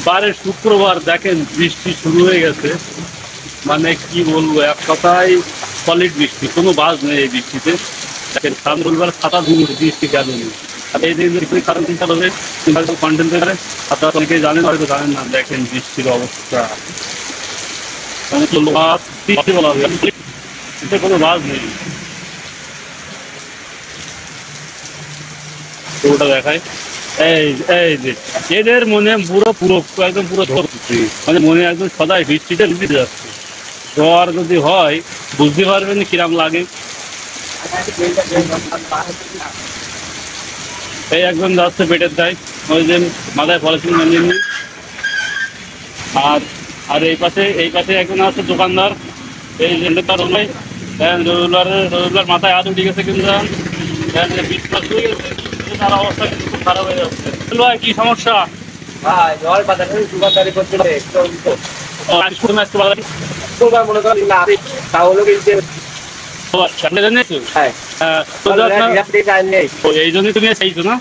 বারে শুক্রবার দেখেন বৃষ্টি শুরু হয়ে গেছে। মানে কি বলবো, এক কথায় সলিড বৃষ্টি, কোনো বাজ নেই এই বৃষ্টিতে। দেখেন সামনে রবিবার ছাতা ধুয়ে বৃষ্টি গেল নেই। আর এই দিন কারণ চিন্তা করবে কন্টেন্ট করে আপনারা অনেকেই জানেন, হয়তো জানেন না। দেখেন বৃষ্টির অবস্থা, মানে তো বলা হবে, এতে কোনো বাজ নেই। ওটা দেখায় এই এই যে এদের মনে পুরো পুরো একদম পুরো ধরছে, মানে মনে একদম সদাই বৃষ্টিতে ভিজে যাচ্ছে। জ্বর যদি হয় বুঝতে পারবেন কিরাম লাগে। এই একজন যাচ্ছে পেটের দায়, ওই যে মাথায় পলিথিন বানিয়ে নিয়ে। আর আর এই পাশে একজন আছে দোকানদার, এই যে তার রবিবার মাথায় হাত উঠে গেছে, কিন্তু বিশ্বাস হয়ে গেছে, তার অবস্থা কিন্তু খুব খারাপ হয়ে যাচ্ছে। ভাই কি সমস্যা? ভাই জল বাজারে দোকানদারি করতে মনে করেন না তাহলে কিন্তু হ্যাঁ এই জন্যই তুমি চাইছো না,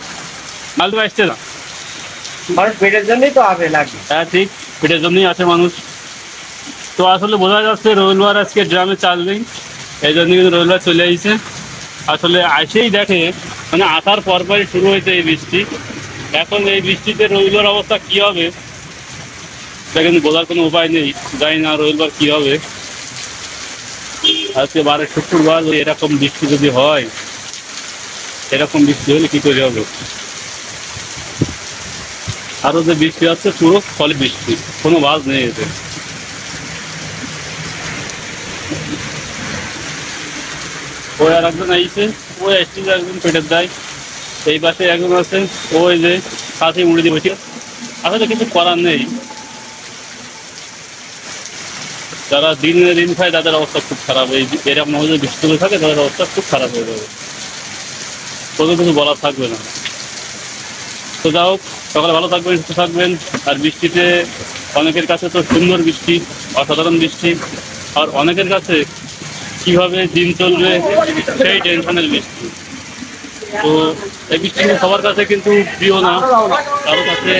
মাল তো আসছে না। মানুষ পেটের জন্যই তো হবে লাগে। হ্যাঁ ঠিক, পেটের জন্যই আসে মানুষ। তো আসলে বোঝা যাচ্ছে রবিবার আজকে ড্রামে চাল নেই, এই জন্য কিন্তু রবিবার চলে আসছে। আসলে আসেই দেখে, মানে আসার পরপরই শুরু হয়েছে এই বৃষ্টি। এখন এই বৃষ্টিতে রবিবার অবস্থা কি হবে তা কিন্তু বোঝার কোনো উপায় নেই। জানি না রবিবার কি হবে। আজকে বারে শুক্রবার, এরকম বৃষ্টি যদি হয়, এরকম বৃষ্টি হলে কি করে হবে? আরো যে বৃষ্টি আছে পুরো ফলে বৃষ্টি, কোনো বাজ নেই এতে। ওই আর একজন আইছে, ওই আসছিল একজন পেটের দায়। এই পাশে একজন আছে, ওই যে কাছে মুড়ি দিয়ে বসে। আসলে কিছু করার নেই, যারা দিনে দিন খায় তাদের অবস্থা খুব খারাপ। এই এরকম যদি বৃষ্টি হয়ে থাকে তাদের অবস্থা খুব খারাপ হয়ে যাবে, কোনো কিছু বলার থাকবে না। তো যা হোক, সকালে ভালো থাকবেন, সুস্থ থাকবেন। আর বৃষ্টিতে অনেকের কাছে তো সুন্দর বৃষ্টি, অসাধারণ বৃষ্টি, আর অনেকের কাছে কিভাবে দিন চলবে সেই টেনশনের বৃষ্টি। তো এই বৃষ্টি কিন্তু সবার কাছে কিন্তু প্রিয় না, কারো কাছে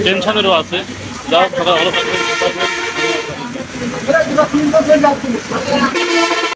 টেনশনেরও আছে। যা হোক, সকালে ভালো থাকবেন, সুস্থ থাকবেন।